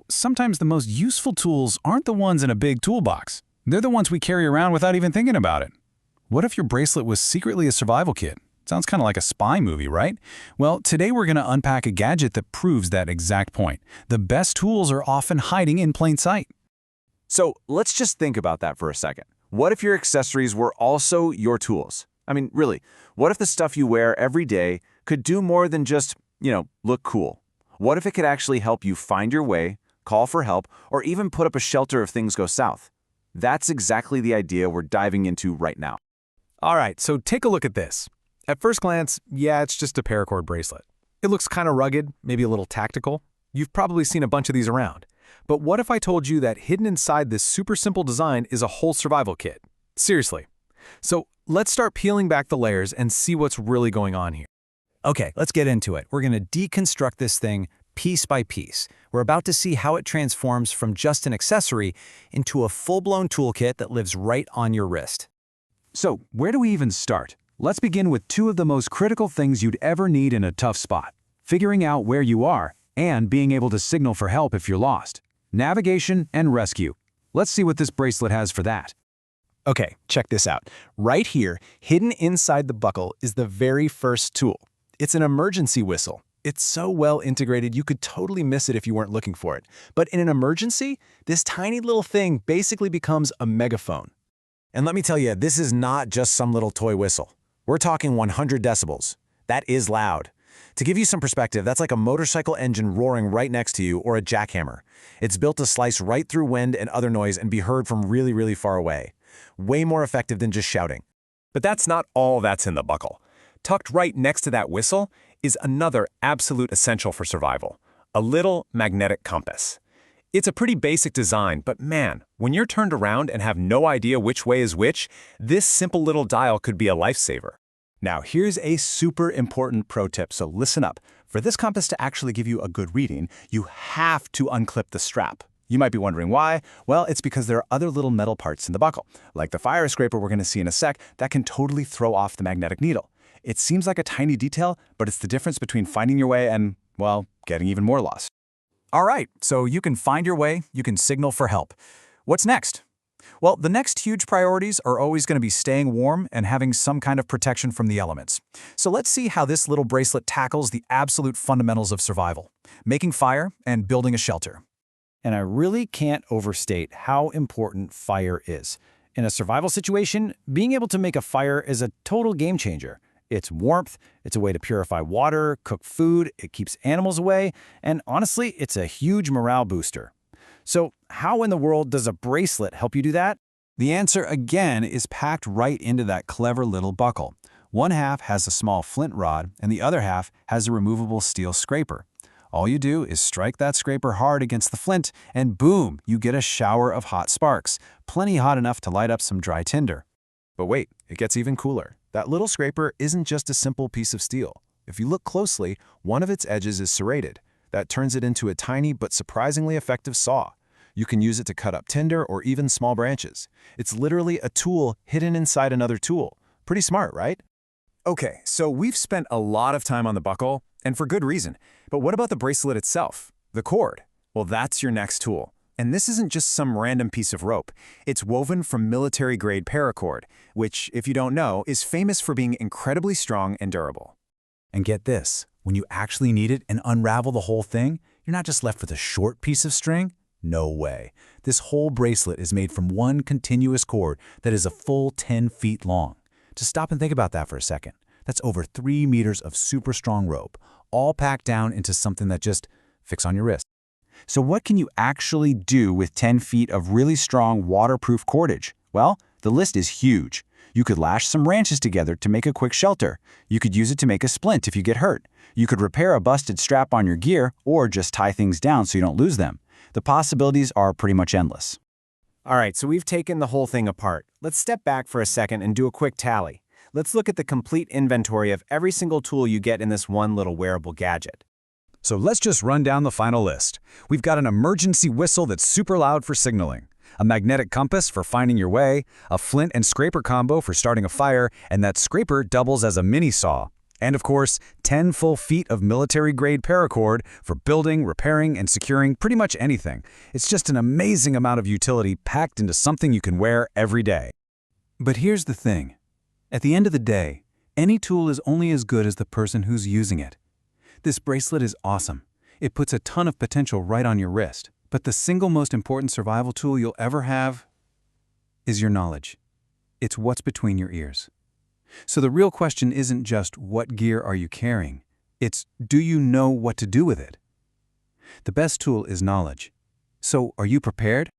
Sometimes the most useful tools aren't the ones in a big toolbox. They're the ones we carry around without even thinking about it. What if your bracelet was secretly a survival kit? Sounds kind of like a spy movie, right? Well, today we're going to unpack a gadget that proves that exact point. The best tools are often hiding in plain sight. So let's just think about that for a second. What if your accessories were also your tools? I mean, really, what if the stuff you wear every day could do more than just, look cool? What if it could actually help you find your way, call for help, or even put up a shelter if things go south? That's exactly the idea we're diving into right now. All right, so take a look at this. At first glance, yeah, it's just a paracord bracelet. It looks kind of rugged, maybe a little tactical. You've probably seen a bunch of these around. But what if I told you that hidden inside this super simple design is a whole survival kit? Seriously. So let's start peeling back the layers and see what's really going on here. Okay, let's get into it. We're going to deconstruct this thing piece by piece. We're about to see how it transforms from just an accessory into a full-blown toolkit that lives right on your wrist. So, where do we even start? Let's begin with two of the most critical things you'd ever need in a tough spot: figuring out where you are and being able to signal for help if you're lost. Navigation and rescue. Let's see what this bracelet has for that. Okay, check this out. Right here, hidden inside the buckle, is the very first tool. It's an emergency whistle. It's so well integrated you could totally miss it if you weren't looking for it. But in an emergency, this tiny little thing basically becomes a megaphone. And let me tell you, this is not just some little toy whistle. We're talking 100 decibels. That is loud. To give you some perspective, that's like a motorcycle engine roaring right next to you or a jackhammer. It's built to slice right through wind and other noise and be heard from really, really far away. Way more effective than just shouting. But that's not all that's in the buckle. Tucked right next to that whistle is another absolute essential for survival: a little magnetic compass. It's a pretty basic design, but man, when you're turned around and have no idea which way is which, this simple little dial could be a lifesaver. Now, here's a super important pro tip, so listen up. For this compass to actually give you a good reading, you have to unclip the strap. You might be wondering why. Well, it's because there are other little metal parts in the buckle, like the fire scraper we're going to see in a sec, that can totally throw off the magnetic needle. It seems like a tiny detail, but it's the difference between finding your way and, well, getting even more lost. All right, so you can find your way, you can signal for help. What's next? Well, the next huge priorities are always going to be staying warm and having some kind of protection from the elements. So let's see how this little bracelet tackles the absolute fundamentals of survival: making fire and building a shelter. And I really can't overstate how important fire is. In a survival situation, being able to make a fire is a total game changer. It's warmth, it's a way to purify water, cook food, it keeps animals away, and honestly, it's a huge morale booster. So how in the world does a bracelet help you do that? The answer, again, is packed right into that clever little buckle. One half has a small flint rod, and the other half has a removable steel scraper. All you do is strike that scraper hard against the flint, and boom, you get a shower of hot sparks, plenty hot enough to light up some dry tinder. But wait, it gets even cooler. That little scraper isn't just a simple piece of steel. If you look closely, one of its edges is serrated. That turns it into a tiny but surprisingly effective saw. You can use it to cut up tinder or even small branches. It's literally a tool hidden inside another tool. Pretty smart, right? Okay, so we've spent a lot of time on the buckle, and for good reason. But what about the bracelet itself? The cord? Well, that's your next tool. And this isn't just some random piece of rope. It's woven from military-grade paracord, which, if you don't know, is famous for being incredibly strong and durable. And get this, when you actually need it and unravel the whole thing, you're not just left with a short piece of string. No way. This whole bracelet is made from one continuous cord that is a full 10 feet long. Just stop and think about that for a second. That's over 3 meters of super strong rope, all packed down into something that just fits on your wrist. So what can you actually do with 10 feet of really strong waterproof cordage? Well, the list is huge. You could lash some branches together to make a quick shelter. You could use it to make a splint if you get hurt. You could repair a busted strap on your gear or just tie things down so you don't lose them. The possibilities are pretty much endless. All right, so we've taken the whole thing apart. Let's step back for a second and do a quick tally. Let's look at the complete inventory of every single tool you get in this one little wearable gadget. So let's just run down the final list. We've got an emergency whistle that's super loud for signaling, a magnetic compass for finding your way, a flint and scraper combo for starting a fire, and that scraper doubles as a mini saw. And of course, 10 full feet of military-grade paracord for building, repairing, and securing pretty much anything. It's just an amazing amount of utility packed into something you can wear every day. But here's the thing. At the end of the day, any tool is only as good as the person who's using it. This bracelet is awesome. It puts a ton of potential right on your wrist. But the single most important survival tool you'll ever have is your knowledge. It's what's between your ears. So the real question isn't just what gear are you carrying, it's do you know what to do with it? The best tool is knowledge. So are you prepared?